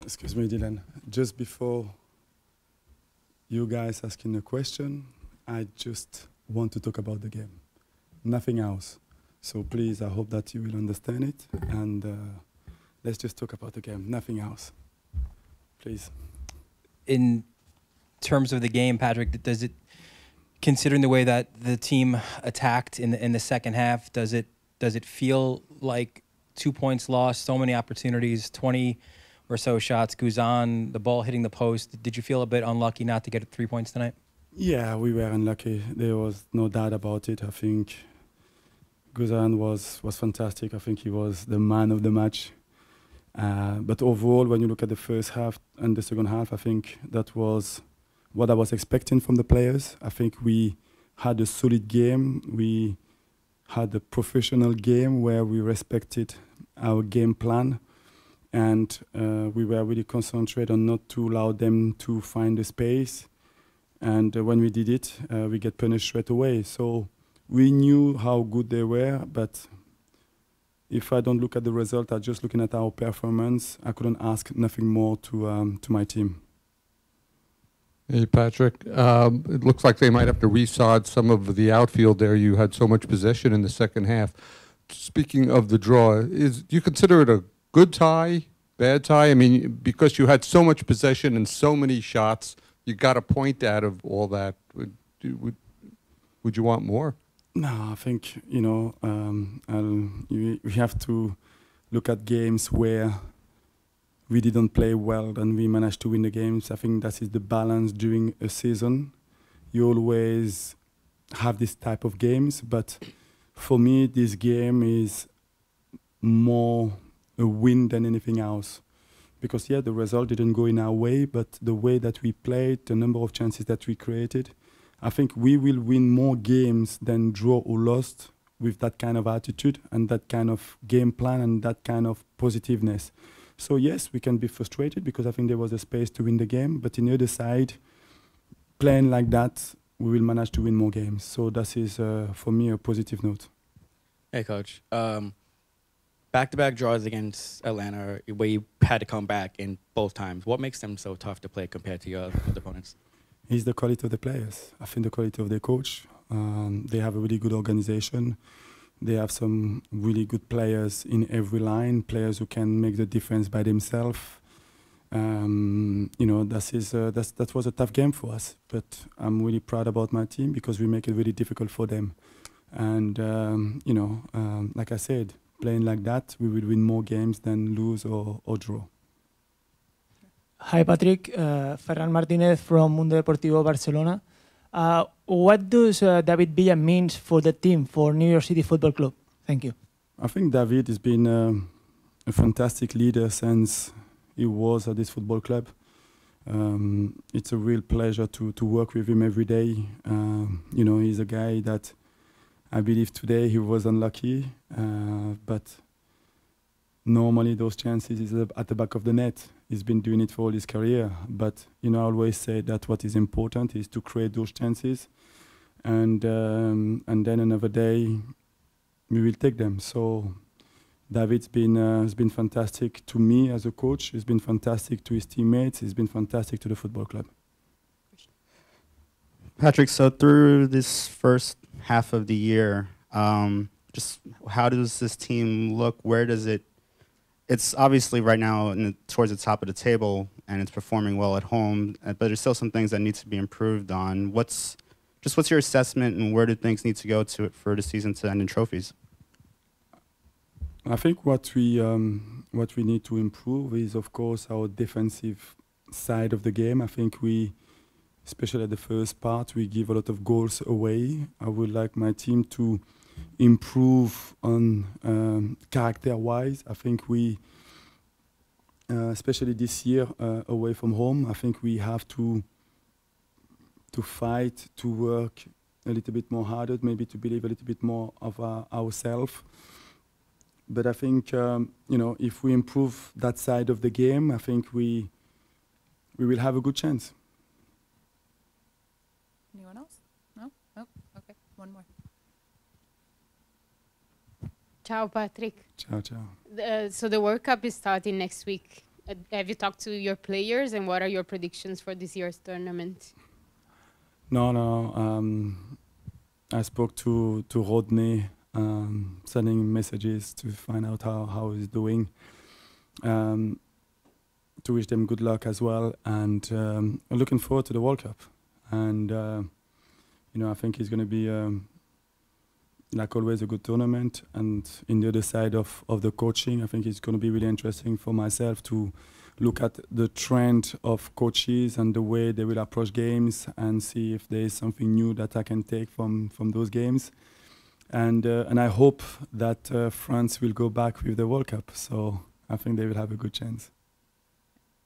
Excuse me, Dylan. Just before you guys asking a question, I just want to talk about the game. Nothing else. So please, I hope that you will understand it. And let's just talk about the game. Nothing else. Please. In terms of the game, Patrick, does it, considering the way that the team attacked in the second half, does it feel like 2 points lost, so many opportunities, 20 or so shots, Guzan, the ball hitting the post? Did you feel a bit unlucky not to get 3 points tonight? Yeah, we were unlucky. There was no doubt about it. I think Guzan was fantastic. I think he was the man of the match. But overall, when you look at the first half and the second half, I think that was what I was expecting from the players. I think we had a solid game. We had a professional game where we respected our game plan. And we were really concentrated on not to allow them to find the space. And when we did it, we get punished straight away. So we knew how good they were, but if I don't look at the result, I'm just looking at our performance. I couldn't ask nothing more to my team. Hey, Patrick. It looks like they might have to resod some of the outfield there. You had so much possession in the second half. Speaking of the draw, do you consider it a good tie, bad tie? I mean, because you had so much possession and so many shots, you got a point out of all that. Would you want more? No, I think, we have to look at games where we didn't play well and we managed to win the games. I think that is the balance during a season. You always have this type of games, but for me, this game is more a win than anything else. Because, yeah, the result didn't go in our way, but the way that we played, the number of chances that we created, I think we will win more games than draw or lost with that kind of attitude and that kind of game plan and that kind of positiveness. So, yes, we can be frustrated because I think there was a space to win the game, but on the other side, playing like that, we will manage to win more games. So that is, for me, a positive note. Hey, Coach. Back-to-back draws against Atlanta, where you had to come back in both times. What makes them so tough to play compared to your other opponents? It's the quality of the players. I think the quality of their coach. They have a really good organization. They have some really good players in every line, players who can make the difference by themselves. That was a tough game for us, but I'm really proud about my team because we make it really difficult for them. And, like I said, playing like that, we will win more games than lose or draw. Hi, Patrick. Ferran Martinez from Mundo Deportivo Barcelona. What does David Villa mean for the team, for New York City Football Club? Thank you. I think David has been a fantastic leader since he was at this football club. It's a real pleasure to work with him every day. He's a guy that I believe today he was unlucky, but normally those chances is at the back of the net. He's been doing it for all his career, but I always say that what is important is to create those chances, and then another day we will take them. So David's has been fantastic to me as a coach. He's been fantastic to his teammates. He's been fantastic to the football club. Patrick, so through this first half of the year, just how does this team look? Where does it? It's obviously right now towards the top of the table, and it's performing well at home. But there's still some things that need to be improved on. What's your assessment, and where do things need to go for the season to end in trophies? I think what we need to improve is, of course, our defensive side of the game. I think especially at the first part, we give a lot of goals away. I would like my team to improve on character-wise. I think we, especially this year away from home, I think we have to fight, to work a little bit more harder, maybe to believe a little bit more of ourselves. But I think, if we improve that side of the game, I think we will have a good chance. Anyone else? No? Oh, okay. One more. Ciao, Patrick. Ciao, ciao. So the World Cup is starting next week. have you talked to your players, and what are your predictions for this year's tournament? No. I spoke to Rodney, sending messages to find out how he's doing. To wish them good luck as well, and I'm looking forward to the World Cup. And I think it's going to be like always a good tournament. And in the other side of the coaching, I think it's going to be really interesting for myself to look at the trend of coaches and the way they will approach games, and see if there is something new that I can take from those games. And I hope that France will go back with the World Cup. So I think they will have a good chance.